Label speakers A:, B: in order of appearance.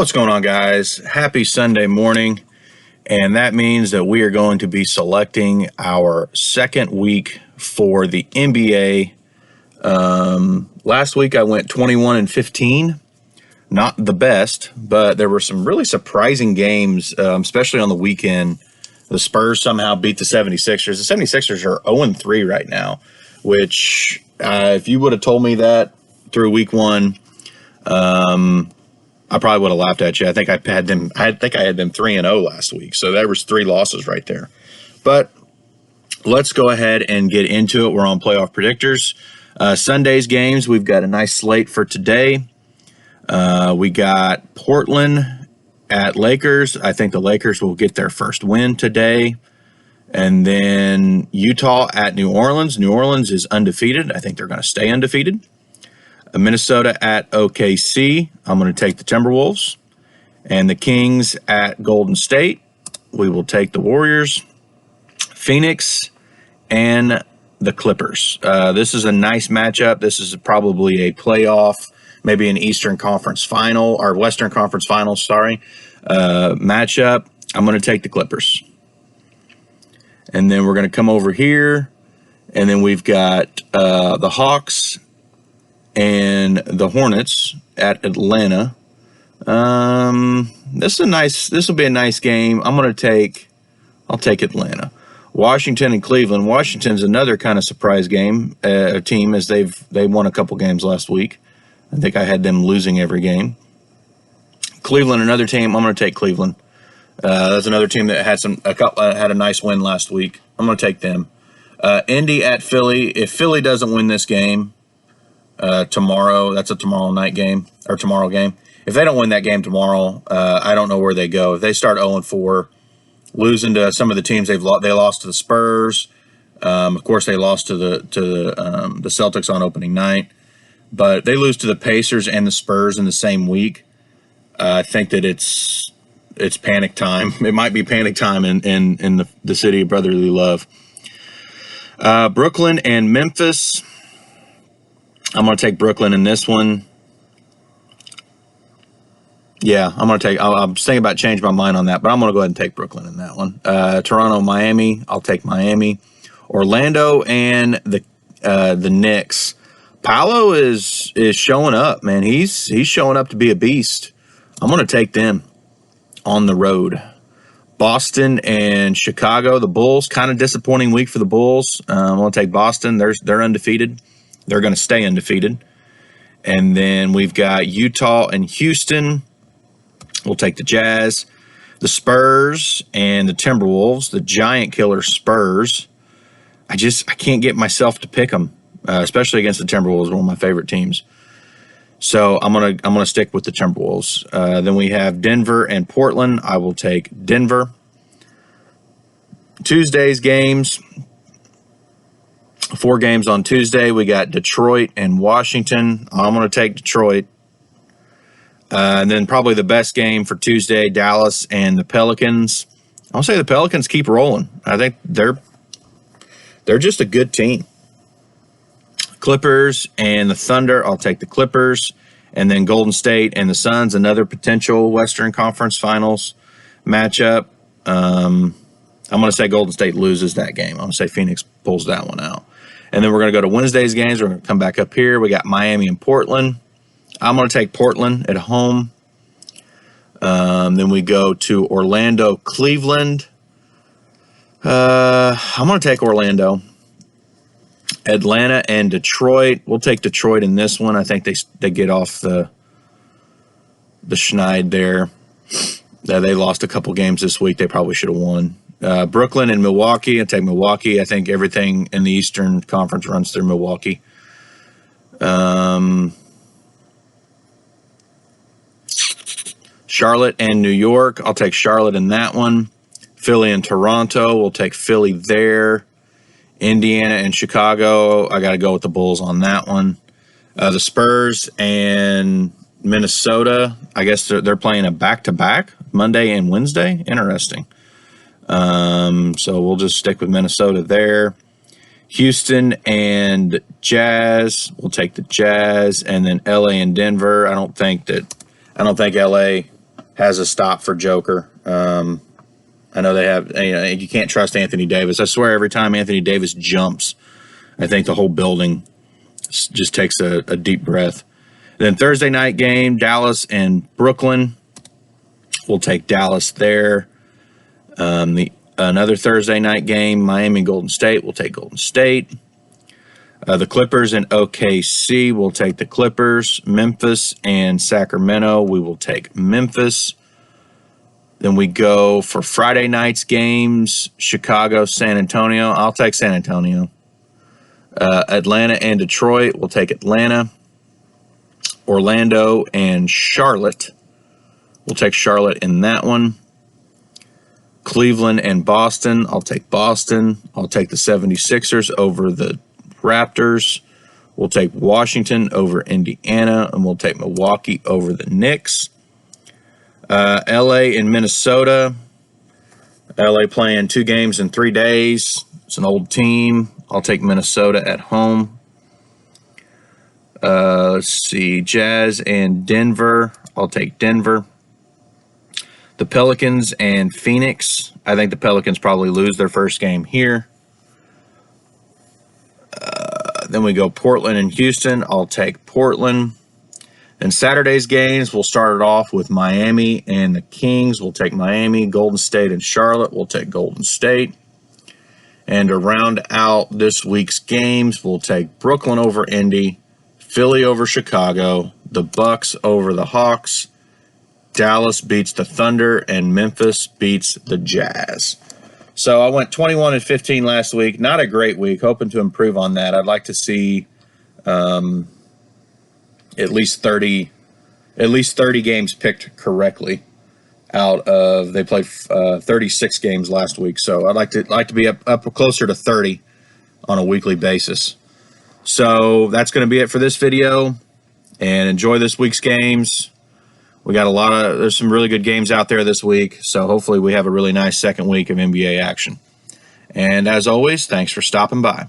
A: What's going on, guys? Happy Sunday morning. And that means that we are going to be selecting our second week for the NBA. Last week I went 21-15. Not the best, but there were some really surprising games, especially on the weekend. The Spurs somehow beat the 76ers. The 76ers are 0-3 right now, which if you would have told me that through week one, I probably would have laughed at you. I think I had them 3-0 last week. So there was 3 losses right there. But let's go ahead and get into it. We're on playoff predictors. Sunday's games, we've got a nice slate for today. We got Portland at Lakers. I think the Lakers will get their first win today. And then Utah at New Orleans. New Orleans is undefeated. I think they're going to stay undefeated. Minnesota at OKC. I'm going to take the Timberwolves. And the Kings at Golden State. We will take the Warriors. Phoenix and the Clippers. This is a nice matchup. This is probably a playoff, maybe an Eastern Conference final, or Western Conference Finals, matchup. I'm going to take the Clippers. And then we're going to come over here, and then we've got the Hawks and the Hornets at Atlanta. This will be a nice game. I'll take Atlanta. Washington and Cleveland. Washington's another kind of surprise game, team, as they won a couple games last week. I think I had them losing every game. Cleveland, another team. I'm going to take Cleveland. That's another team that had a nice win last week. I'm going to take them. Indy at Philly. If Philly doesn't win this game tomorrow, that's a tomorrow game. If they don't win that game tomorrow, I don't know where they go. If they start 0-4, losing to some of the teams they lost to the Spurs. Of course, they lost to the Celtics on opening night. But they lose to the Pacers and the Spurs in the same week. I think that it's panic time. It might be panic time in the city of brotherly love. Brooklyn and Memphis. I'm going to take Brooklyn in this one. Yeah, I'm thinking about changing my mind on that, but I'm going to go ahead and take Brooklyn in that one. Toronto, Miami. I'll take Miami. Orlando and the Knicks. Paolo is showing up, man. He's showing up to be a beast. I'm going to take them on the road. Boston and Chicago, the Bulls. Kind of disappointing week for the Bulls. I'm going to take Boston. They're undefeated. They're going to stay undefeated. And then we've got Utah and Houston. We'll take the Jazz. The Spurs and the Timberwolves. The giant killer Spurs. I can't get myself to pick them. Especially against the Timberwolves, one of my favorite teams. So I'm gonna stick with the Timberwolves. Then we have Denver and Portland. I will take Denver. Tuesday's games. 4 games on Tuesday. We got Detroit and Washington. I'm gonna take Detroit. And then probably the best game for Tuesday, Dallas and the Pelicans. I'll say the Pelicans keep rolling. I think they're just a good team. Clippers and the Thunder, I'll take the Clippers. And then Golden State and the Suns, another potential Western Conference Finals matchup. I'm going to say Golden State loses that game. I'm going to say Phoenix pulls that one out. And then we're going to go to Wednesday's games. We're going to come back up here. We got Miami and Portland. I'm going to take Portland at home. Then we go to Orlando, Cleveland. I'm going to take Orlando. Atlanta and Detroit. We'll take Detroit in this one. I think they get off the schneid there. They lost a couple games this week. They probably should have won. Brooklyn and Milwaukee. I take Milwaukee. I think everything in the Eastern Conference runs through Milwaukee. Charlotte and New York. I'll take Charlotte in that one. Philly and Toronto. We'll take Philly there. Indiana and Chicago, I got to go with the Bulls on that one. The Spurs and Minnesota, I guess they're playing a back-to-back, Monday and Wednesday. Interesting. So we'll just stick with Minnesota there. Houston and Jazz, we'll take the Jazz. And then LA and Denver, I don't think LA has a stop for Joker. I know they have, you can't trust Anthony Davis. I swear every time Anthony Davis jumps, I think the whole building just takes a deep breath. Then Thursday night game, Dallas and Brooklyn. We'll take Dallas there. Another Thursday night game, Miami and Golden State. We'll take Golden State. The Clippers and OKC. We'll take the Clippers. Memphis and Sacramento. We will take Memphis. Then we go for Friday night's games, Chicago, San Antonio. I'll take San Antonio. Atlanta and Detroit. We'll take Atlanta. Orlando and Charlotte. We'll take Charlotte in that one. Cleveland and Boston. I'll take Boston. I'll take the 76ers over the Raptors. We'll take Washington over Indiana, and we'll take Milwaukee over the Knicks. LA and Minnesota. LA playing 2 games in 3 days. It's an old team. I'll take Minnesota at home. Let's see. Jazz and Denver. I'll take Denver. The Pelicans and Phoenix. I think the Pelicans probably lose their first game here. Then we go Portland and Houston. I'll take Portland. Then Saturday's games, we'll start it off with Miami and the Kings. We'll take Miami. Golden State and Charlotte. We'll take Golden State. And to round out this week's games, we'll take Brooklyn over Indy, Philly over Chicago, the Bucks over the Hawks, Dallas beats the Thunder, and Memphis beats the Jazz. So I went 21-15 last week. Not a great week. Hoping to improve on that. I'd like to see at least 30 games picked correctly out of, they played 36 games last week. So I'd like to be up closer to 30 on a weekly basis. So that's going to be it for this video, and enjoy this week's games. We got there's some really good games out there this week, so hopefully we have a really nice second week of NBA action. And as always, thanks for stopping by.